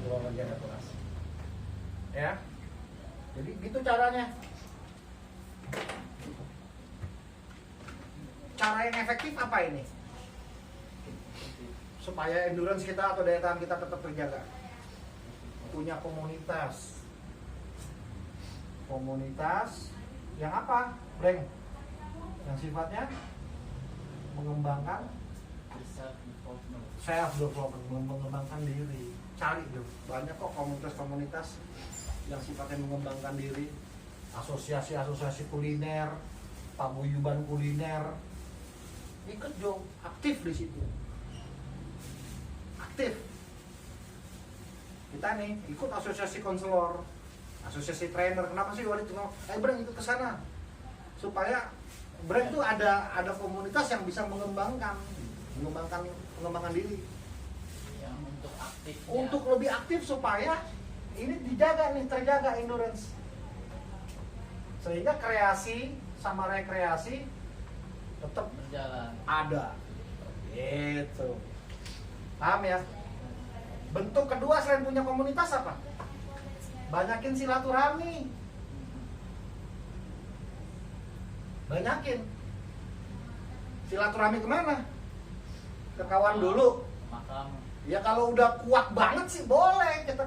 keluar lagi ada kelas. Ya. Jadi gitu caranya. Cara yang efektif apa ini? Supaya endurance kita atau daya tahan kita tetap terjaga. Punya komunitas. Komunitas yang apa? Breng. Yang sifatnya mengembangkan self development, mengembangkan diri. Cari tuh, banyak kok komunitas-komunitas yang sifatnya mengembangkan diri. Asosiasi-asosiasi kuliner, paguyuban kuliner. Ikut dong, aktif di situ. Aktif. Kita nih ikut asosiasi konselor, asosiasi trainer. Kenapa sih Walid ngomong, Breng ikut ke sana? Supaya Breng itu ada komunitas yang bisa mengembangkan diri. Yang untuk aktif. Untuk lebih aktif supaya ini dijaga nih, terjaga endurance. Sehingga kreasi sama rekreasi tetap berjalan. ada. Gitu. Paham ya? Bentuk kedua selain punya komunitas apa? Banyakin silaturahmi. Banyakin. Silaturahmi kemana? Ke kawan dulu. Makam. Ya kalau udah kuat banget sih boleh kita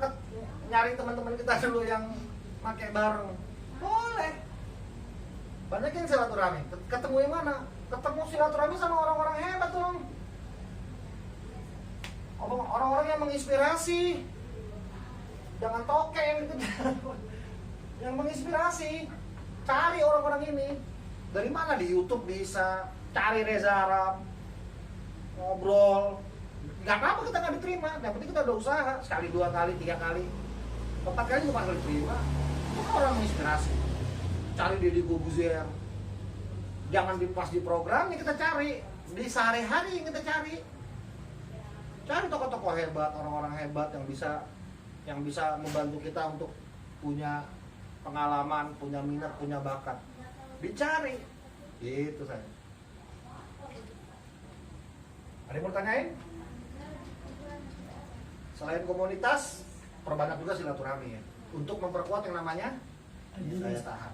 nyari teman-teman kita dulu yang pakai bareng. Boleh. Banyakin silaturahmi. Ketemu yang mana? Ketemu silaturahmi sama orang-orang hebat dong. Orang-orang yang menginspirasi. Jangan token gitu. Yang menginspirasi. Cari orang-orang ini. Dari mana? Di YouTube bisa. Cari Reza Arab. Ngobrol. Gak apa-apa kita gak diterima. Yang penting kita udah usaha. Sekali, 2 kali, 3 kali. 4 kali juga bakal diterima. Itu kan orang menginspirasi. Cari Deddy Corbuzier. Jangan pas di programnya kita cari. Di sehari-hari yang kita cari. Cari tokoh-tokoh hebat, orang-orang hebat yang bisa membantu kita untuk punya pengalaman, punya minat, punya bakat. Dicari. Gitu saya. Ada yang mau tanyain? Selain komunitas, perbanyak juga silaturahmi ya. Untuk memperkuat yang namanya daya tahan.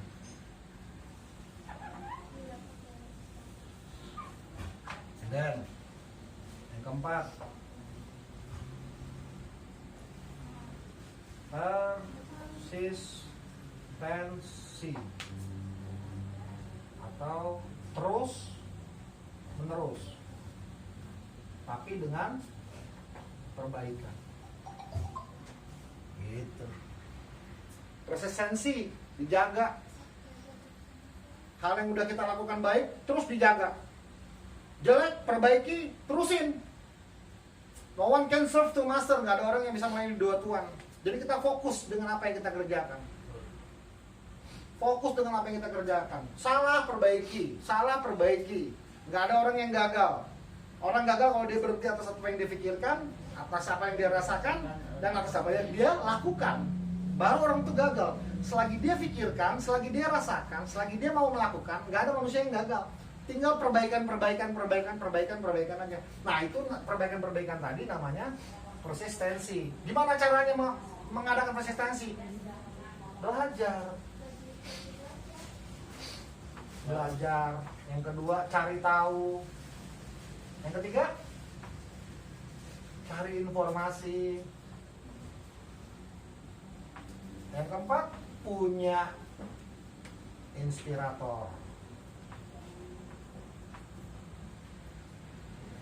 Dan yang keempat, persistensi atau terus menerus, tapi dengan perbaikan. Gitu. Persistensi dijaga. Hal yang udah kita lakukan baik terus dijaga. Jelek perbaiki, terusin. No one can serve to master. Nggak ada orang yang bisa melayani dua tuan. Jadi kita fokus dengan apa yang kita kerjakan. Fokus dengan apa yang kita kerjakan. Salah perbaiki, salah perbaiki. Nggak ada orang yang gagal. Orang gagal kalau dia berhenti atas apa yang dia pikirkan, atas apa yang dia rasakan, dan atas apa yang dia lakukan. Baru orang itu gagal. Selagi dia pikirkan, selagi dia rasakan, selagi dia mau melakukan, nggak ada manusia yang gagal. Tinggal perbaikan aja. Nah itu perbaikan tadi namanya persistensi. Gimana caranya mengadakan persistensi? Belajar. Yang kedua cari tahu. Yang ketiga cari informasi. Yang keempat punya inspirator.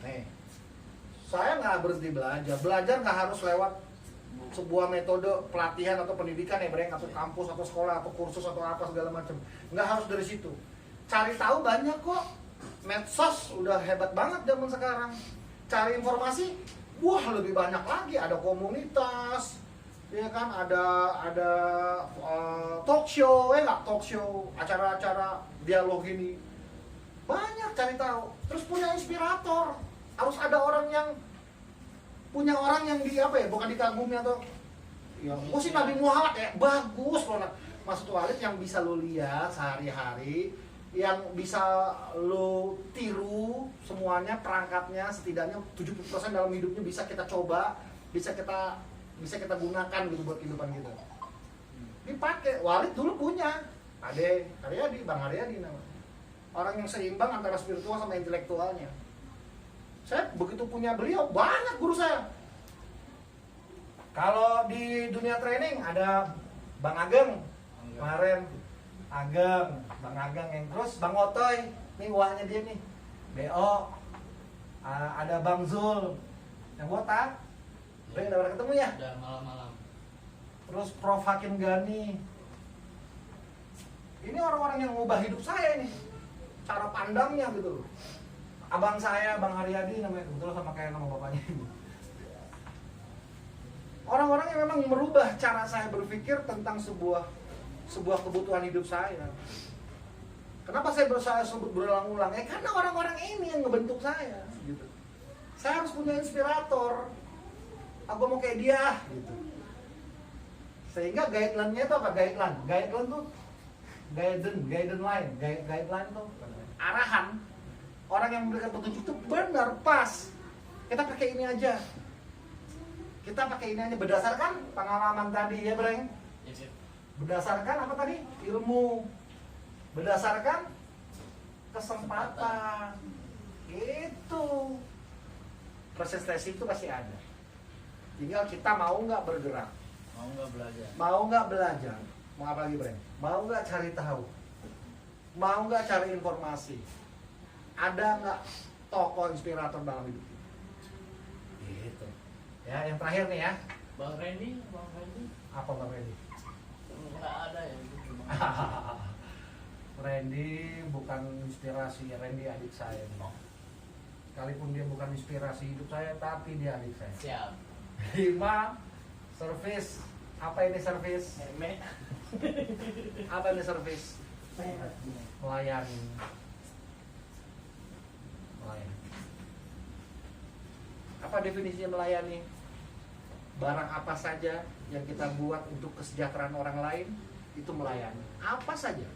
Nih, saya nggak berhenti belajar. Belajar nggak harus lewat sebuah metode pelatihan atau pendidikan ya, Breng, atau kampus atau sekolah atau kursus atau apa segala macam. Nggak harus dari situ. Cari tahu banyak kok. Medsos udah hebat banget zaman sekarang. Cari informasi, wah lebih banyak lagi. Ada komunitas, ya kan, ada talk show, talk show, acara-acara dialog ini. Banyak cari tahu. Terus punya inspirator. Harus ada orang yang punya orang yang bukan dikagumi atau ya, si Nabi Muhammad ya, bagus loh. Maksud Walid yang bisa lo lihat sehari-hari, yang bisa lo tiru semuanya, perangkatnya setidaknya 70% dalam hidupnya bisa kita coba, bisa kita bisa kita gunakan gitu buat kehidupan kita. Dipakai. Walid dulu punya. Ade Haryadi, Bang Haryadi namanya. Orang yang seimbang antara spiritual sama intelektualnya. Saya begitu punya beliau, banyak guru saya. Kalau di dunia training ada Bang Ageng kemarin, Bang Ageng yang terus Bang Otoy, nih wahnya dia nih, BO, ada Bang Zul, yang botak, udah pernah ketemu ya? Udah malam-malam. Terus Prof Hakim Gani, ini orang-orang yang mengubah hidup saya nih, cara pandangnya gitu loh. Abang saya, Bang Haryadi namanya, kebetulan sama kayak nama bapaknya ini. Orang-orang yang memang merubah cara saya berpikir tentang sebuah kebutuhan hidup saya. Kenapa saya sebut berulang-ulang? Karena orang-orang ini yang ngebentuk saya. Gitu. Saya harus punya inspirator. Aku mau kayak dia. Gitu. Sehingga guideline-nya itu apa? Guideline tuh guideline tuh arahan. Orang yang memberikan petunjuk itu benar, pas. Kita pakai ini aja. Berdasarkan pengalaman tadi ya, Breng. Yes, yes. Berdasarkan apa tadi? Ilmu. Berdasarkan kesempatan. Itu. Persistensi itu pasti ada. Tinggal kita mau nggak bergerak. Mau nggak belajar? Mau nggak belajar. Mau apa lagi, Breng? Mau nggak cari tahu. Mau nggak cari informasi. Ada nggak tokoh inspirator dalam hidup kita? Gitu. Ya, yang terakhir nih ya. Bang Randy. Apa Bang Randy? Nggak ada ya, itu cuma. Randy bukan inspirasi, Randy adik saya nih. Sekalipun dia bukan inspirasi hidup saya, tapi dia adik saya. Siap. 5. Service. Apa ini service? Apa ini service? Melayani. Apa definisinya melayani? Barang apa saja yang kita buat untuk kesejahteraan orang lain, itu melayani. Apa saja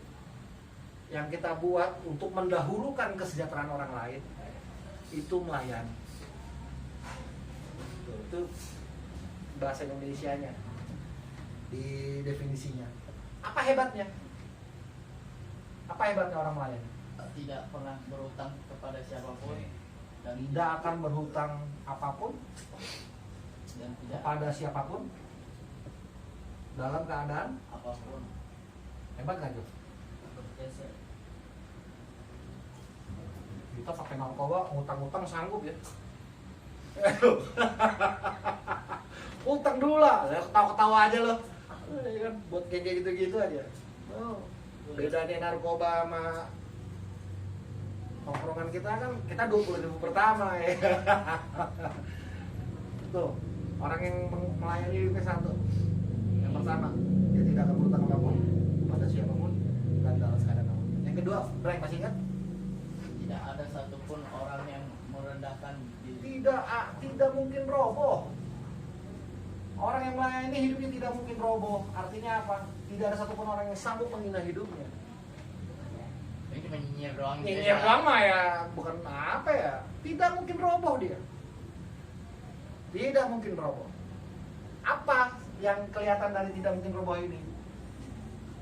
yang kita buat untuk mendahulukan kesejahteraan orang lain, itu melayani. Itu bahasa Indonesianya di definisinya. Apa hebatnya? Apa hebatnya orang melayani? Tidak pernah berutang kepada siapapun dan Tidak akan berhutang apapun tidak kepada siapapun dalam keadaan apapun. hebat nggak Jo? Yes, sir. Kita pakai narkoba, ngutang-ngutang sanggup ya? Utang dulu lah, ketawa-ketawa aja loh. Kan buat kayak gitu-gitu aja. Oh, bedanya narkoba sama tongkrongan kita kan, kita 20.000 pertama ya. Tuh, orang yang melayani hidupnya satu. Yang pertama, dia tidak akan berutang apapun pada siapapun dan dalam keadaan apapun. Yang kedua, Bray masih ingat? Tidak ada satupun orang yang merendahkan diri. Tidak mungkin roboh. Orang yang melayani hidupnya tidak mungkin roboh. Artinya apa? Tidak ada satupun orang yang sanggup menghina hidupnya. Ini cuma nyinyir doang. Nyinyir doang mah ya, bukan apa ya. Tidak mungkin roboh dia. Tidak mungkin roboh. Apa yang kelihatan dari tidak mungkin roboh ini?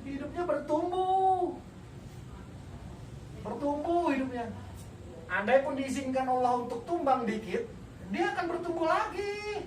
Hidupnya bertumbuh. Bertumbuh hidupnya. Andai pun diizinkan Allah untuk tumbang dikit, dia akan bertumbuh lagi.